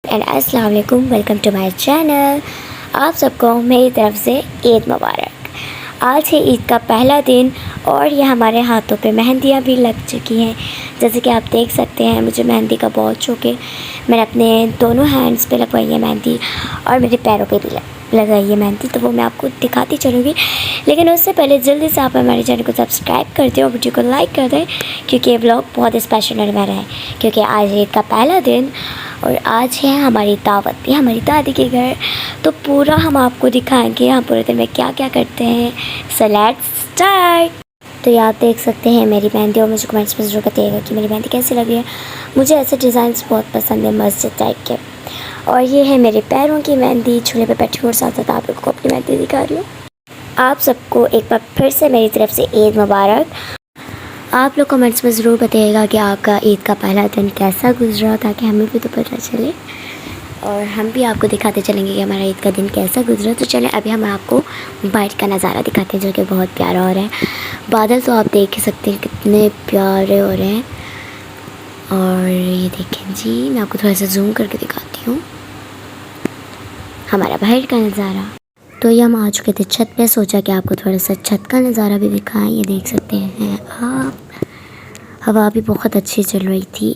And अस्सलाम वालेकुम, welcome to my channel. आप सबको मेरी तरफ से ईद मुबारक। आज है ईद का पहला दिन और ये हमारे हाथों पे मेहंदियाँ भी लग चुकी हैं। जैसे कि आप देख सकते हैं, मुझे मेहंदी का बहुत शौक़ है। मैंने अपने दोनों हैंड्स पे लगवाई है मेहंदी और मेरे पैरों पे भी लगाई है मेहंदी, तो वो मैं आपको दिखाती चलूँगी। लेकिन उससे पहले जल्दी से आप हमारे चैनल को सब्सक्राइब कर दें और वीडियो को लाइक कर दें, क्योंकि ये व्लॉग बहुत स्पेशल होने वाला है। क्योंकि आज ईद का पहला दिन और आज है हमारी दावत भी हमारी दादी के घर, तो पूरा हम आपको दिखाएंगे हम पूरे दिन में क्या क्या करते हैं। So let's start. तो ये आप देख सकते हैं मेरी मेहंदी, और मुझे कमेंट्स में ज़रूर बताइएगा कि मेरी मेहंदी कैसी लगी है। मुझे ऐसे डिज़ाइंस बहुत पसंद है, मस्जिद टाइप के। और ये है मेरे पैरों की मेहंदी, झूले पे बैठी हूँ और साथ साथ आप लोगों को अपनी मेहंदी दिखा रही हूँ। आप सबको एक बार फिर से मेरी तरफ से ईद मुबारक। आप लोग कमेंट्स में ज़रूर बताइएगा कि आपका ईद का पहला दिन कैसा गुजरा, ताकि हमें भी तो पता चले और हम भी आपको दिखाते चलेंगे कि हमारा ईद का दिन कैसा गुजरा। तो चलें अभी हम आपको बाहर का नज़ारा दिखाते हैं, जो कि बहुत प्यारा हो रहा है। बादल तो आप देख ही सकते हैं कितने प्यारे हो रहे हैं। और ये देखें जी, मैं आपको थोड़ा सा जूम करके दिखाती हूँ हमारा बाहर का नज़ारा। तो ये हम आ चुके थे छत पे, सोचा कि आपको थोड़ा सा छत का नज़ारा भी दिखाएं। ये देख सकते हैं आप, हवा भी बहुत अच्छी चल रही थी।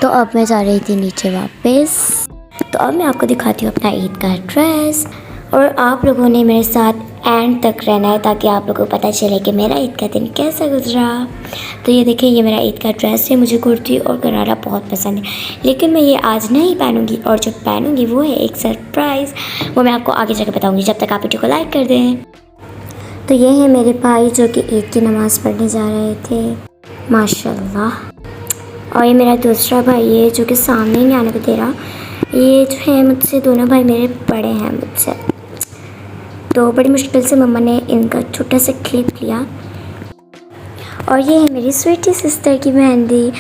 तो अब मैं जा रही थी नीचे वापस। तो अब मैं आपको दिखाती हूँ अपना ईद का ड्रेस, और आप लोगों ने मेरे साथ एंड तक रहना है ताकि आप लोगों को पता चले कि मेरा ईद का दिन कैसा गुजरा। तो ये देखिए, ये मेरा ईद का ड्रेस है। मुझे कुर्ती और गरारा बहुत पसंद है, लेकिन मैं ये आज नहीं पहनूंगी, और जो पहनूंगी वो है एक सरप्राइज़। वो मैं आपको आगे जाकर बताऊंगी, जब तक आप वीडियो को लाइक कर दें। तो ये है मेरे भाई जो कि ईद की नमाज़ पढ़ने जा रहे थे, माशाल्लाह। और ये मेरा दूसरा भाई है जो कि सामने नहीं आने को दे रहा। ये जो है मुझसे, दोनों भाई मेरे बड़े हैं मुझसे, तो बड़ी मुश्किल से मम्मा ने इनका छोटा सा क्लिप लिया। और ये है मेरी स्वीटी सिस्टर की मेहंदी,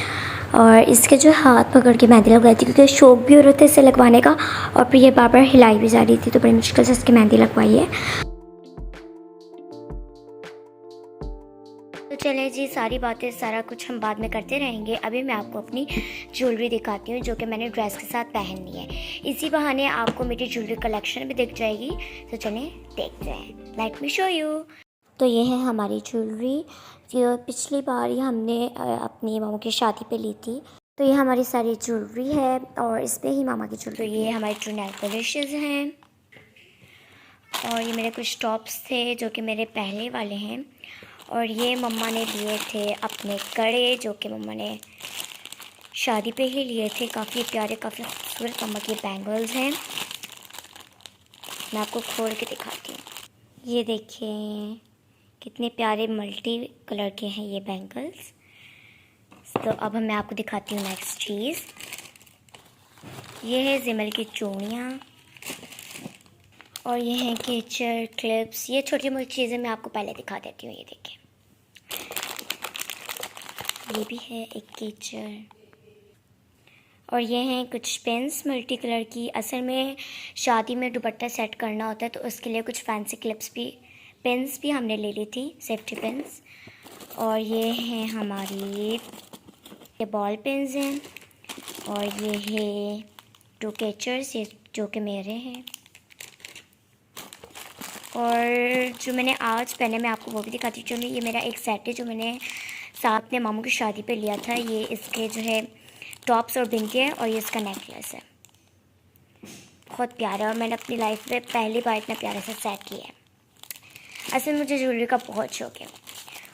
और इसके जो हाथ पकड़ के मेहंदी लगवाई थी, क्योंकि शौक भी हो रहा था इसे लगवाने का, और फिर ये बार बार हिलाई भी जा रही थी, तो बड़ी मुश्किल से इसकी मेहंदी लगवाई है। तो चलें जी, सारी बातें सारा कुछ हम बाद में करते रहेंगे। अभी मैं आपको अपनी ज्वेलरी दिखाती हूँ जो कि मैंने ड्रेस के साथ पहननी है। इसी बहाने आपको मेरी ज्वेलरी कलेक्शन भी दिख जाएगी। तो चलें देखते हैं, लेट मी शो यू। तो ये है हमारी ज्वेलरी, जो पिछली बार ही हमने अपनी मामू की शादी पे ली थी। तो ये हमारी सारी ज्वेलरी है, और इस पर ही मामा की ज्वेलरी। तो ये हमारे ट्रू नेल पॉलिशेस हैं, और ये मेरे कुछ टॉप्स थे जो कि मेरे पहले वाले हैं। और ये मम्मा ने लिए थे अपने कड़े, जो कि मम्मा ने शादी पे ही लिए थे। काफ़ी प्यारे, काफ़ी खूबसूरत मम्मा के बैंगल्स हैं। मैं आपको खोल के दिखाती हूँ। ये देखिए कितने प्यारे मल्टी कलर के हैं ये बैंगल्स। तो अब मैं आपको दिखाती हूँ नेक्स्ट चीज़। ये है जिमल की चूड़ियाँ, और ये हैं केचर क्लिप्स। ये छोटी मोटी चीज़ें मैं आपको पहले दिखा देती हूँ। ये देखिए, ये भी है एक केचर, और ये हैं कुछ पेन्स मल्टी कलर की। असल में शादी में दुपट्टा सेट करना होता है, तो उसके लिए कुछ फैंसी क्लिप्स भी, पेन्स भी हमने ले ली थी, सेफ्टी पेन्स। और ये हैं हमारी, ये बॉल पेन्स हैं, और ये है 2 केचर्स, ये जो कि मेरे हैं। और जो मैंने आज पहने, मैं आपको वो भी दिखाती हूँ। ये मेरा एक सेट है जो मैंने साथ अपने मामू की शादी पे लिया था। ये इसके जो है टॉप्स और बिंदी है, और ये इसका नेकलेस है। बहुत प्यारा, और मैंने अपनी लाइफ में पहली बार इतना प्यारा सा सेट लिया है। असल में मुझे ज्वेलरी का बहुत शौक है।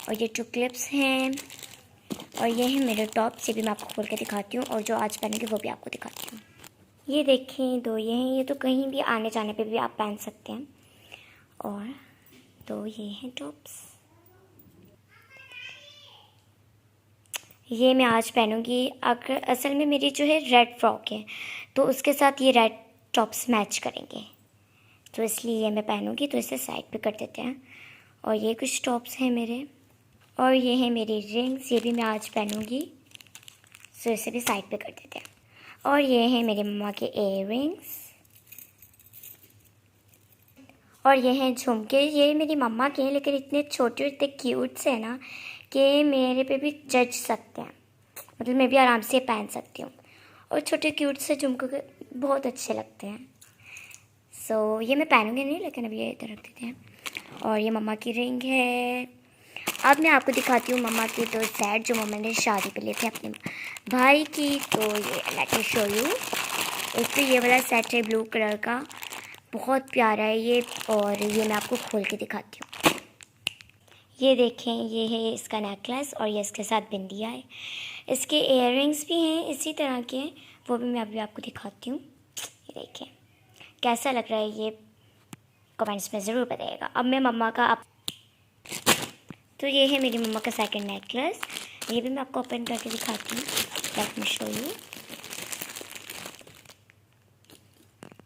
और ये 2 क्लिप्स हैं, और ये हैं मेरे टॉप्स। ये भी मैं आपको खोल के दिखाती हूँ, और जो आज पहनूँगी वो भी आपको दिखाती हूँ। ये देखें, 2 ये हैं। ये तो कहीं भी आने जाने पे भी आप पहन सकते हैं। और 2 ये हैं टॉप्स, ये मैं आज पहनूँगी। अगर असल में मेरी जो है रेड फ्रॉक है, तो उसके साथ ये रेड टॉप्स मैच करेंगे, तो इसलिए ये मैं पहनूँगी। तो इसे साइड पे कर देते हैं। और ये कुछ टॉप्स हैं मेरे, और ये हैं मेरी रिंग्स, ये भी मैं आज पहनूँगी, तो इसे भी साइड पे कर देते हैं। और ये हैं मेरे मम्मा के इयररिंग्स, और ये हैं झुमके, ये मेरी मम्मा के हैं लेकिन इतने छोटे और इतने क्यूट से हैं ना कि मेरे पे भी जज सकते हैं, मतलब मैं भी आराम से पहन सकती हूँ। और छोटे क्यूट से झुमके के बहुत अच्छे लगते हैं। सो ये मैं पहनूंगी नहीं, लेकिन अभी ये इधर रख देते हैं। और ये मम्मा की रिंग है। अब मैं आपको दिखाती हूँ मम्मा की दो सेट जो मम्मा ने शादी पे लिए थे अपने भाई की। तो ये लेट मी शो यू। एक तो ये वाला सेट है ब्लू कलर का, बहुत प्यारा है ये। और ये मैं आपको खोल के दिखाती हूँ। ये देखें, ये है इसका नेकलेस और ये इसके साथ बिंदिया है। इसके इयररिंग्स भी हैं इसी तरह के, वो भी मैं अभी आपको दिखाती हूँ। ये देखें कैसा लग रहा है, ये कमेंट्स में ज़रूर बताइएगा। अब मैं मम्मा का तो ये है मेरी मम्मा का सेकंड नेकलेस, ये भी मैं आपको ओपन करके दिखाती हूँ। Let me show you.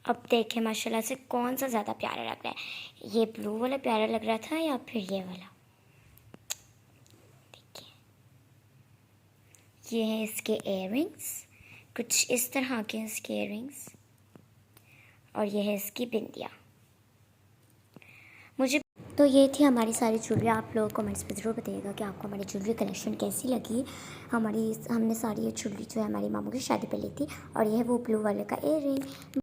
अब देखें माशाल्लाह से कौन सा ज़्यादा प्यारा लग रहा है, ये ब्लू वाला प्यारा लग रहा था या फिर ये वाला। देखिए ये है इसके इयररिंग्स, कुछ इस तरह के इसके इयररिंग्स। और ये है इसकी बिंदिया। मुझे तो ये थी हमारी सारी ज्वेलरी। आप लोग कमेंट्स पे ज़रूर बताइएगा कि आपको हमारी ज्वेलरी कलेक्शन कैसी लगी। हमने सारी ये ज्वेलरी जो है हमारी मामू की शादी पे ली थी। और ये है वो ब्लू वाले का इयररिंग।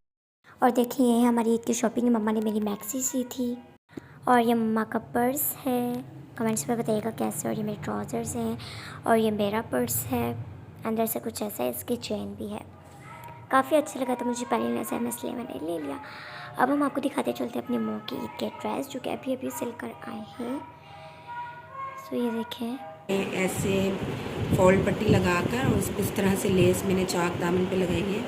और देखिए ये है हमारी ईद की शॉपिंग, मम्मा ने मेरी मैक्सी सी थी। और ये मम्मा का पर्स है, कमेंट्स में बताइएगा कैसे। और ये मेरे ट्राउज़र्स हैं और ये मेरा पर्स है, अंदर से कुछ ऐसा है, इसकी चेन भी है। काफ़ी अच्छा लगा था मुझे पहले लेना से, इसलिए मैंने ले लिया। अब हम आपको दिखाते चलते अपनी मम्मा की ईद के ड्रेस जो कि अभी अभी सिल कर आए हैं। सो ये देखें, ऐसे फॉल पट्टी लगाकर और इस तरह से लेस मैंने चाक दामन पे लगाई है।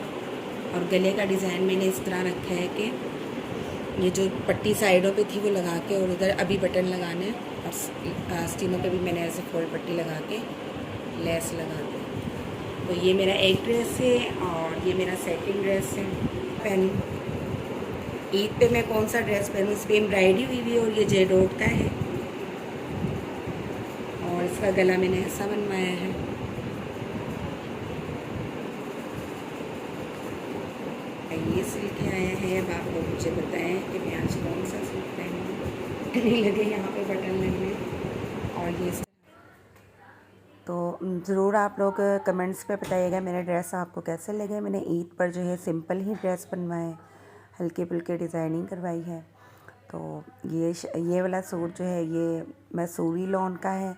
और गले का डिज़ाइन मैंने इस तरह रखा है कि ये जो पट्टी साइडों पे थी वो लगा के, और इधर अभी बटन लगाने, और स्टीमर पे भी मैंने ऐसे फॉल पट्टी लगा के लेस लगा दी। तो ये मेरा एक ड्रेस है और ये मेरा सेकंड ड्रेस है। पहनूँ ईद पे मैं कौन सा ड्रेस पहनूँ, इस पर एम्ब्रॉयडरी हुई हुई और ये जेडोट का है। और इसका गला मैंने ऐसा बनवाया है। ये सिल के आया है। अब आप लोग मुझे बताएं कि मैं आज कौन सा सूट पहनूँ। नहीं लगे यहाँ पे बटन लगने। और ये तो ज़रूर आप लोग कमेंट्स पे बताइएगा मेरे ड्रेस आपको कैसे लगे। मैंने ईद पर जो है सिंपल ही ड्रेस बनवाए, हल्के फुल्के डिज़ाइनिंग करवाई है। तो ये वाला सूट जो है ये मैसूरी लॉन का है,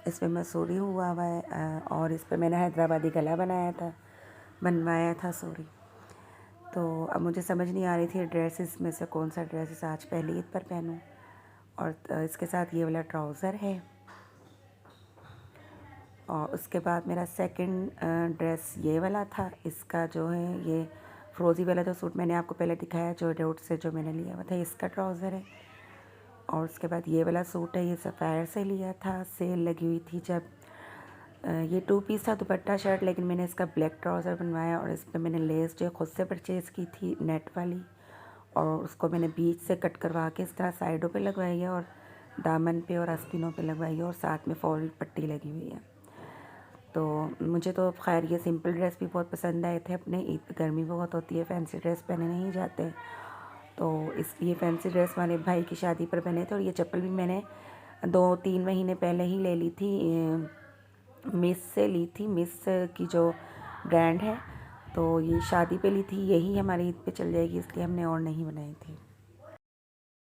इसमें मैसूरी हुआ है। और इस पर मैंने हैदराबादी गला बनवाया था सॉरी। तो अब मुझे समझ नहीं आ रही थी ड्रेसेस में से कौन सा ड्रेसेस आज पहली ईद पर पहनूं। और इसके साथ ये वाला ट्राउज़र है। और उसके बाद मेरा सेकंड ड्रेस ये वाला था। इसका जो है ये फ्रोज़ी वाला जो सूट मैंने आपको पहले दिखाया जो डोट से जो मैंने लिया हुआ था, इसका ट्राउज़र है। और उसके बाद ये वाला सूट है, ये सफ़ायर से लिया था, सेल लगी हुई थी जब। ये 2 पीस था दुपट्टा शर्ट, लेकिन मैंने इसका ब्लैक ट्राउज़र बनवाया। और इस पर मैंने लेस जो खुद से परचेज़ की थी नेट वाली, और उसको मैंने बीच से कट करवा के इस तरह साइडों पे लगवाई है और दामन पे और आस्तीनों पे लगवाई है, और साथ में फॉल पट्टी लगी हुई है। तो मुझे तो खैर ये सिंपल ड्रेस भी बहुत पसंद आए थे। अपने ईद गर्मी बहुत होती है, फैंसी ड्रेस पहने नहीं जाते, तो इसलिए फैंसी ड्रेस वाले भाई की शादी पर पहने थे। और ये चप्पल भी मैंने 2-3 महीने पहले ही ले ली थी, मिस से ली थी, मिस की जो ब्रांड है। तो ये शादी पे ली थी, यही हमारी ईद पे चल जाएगी, इसलिए हमने और नहीं बनाई थी।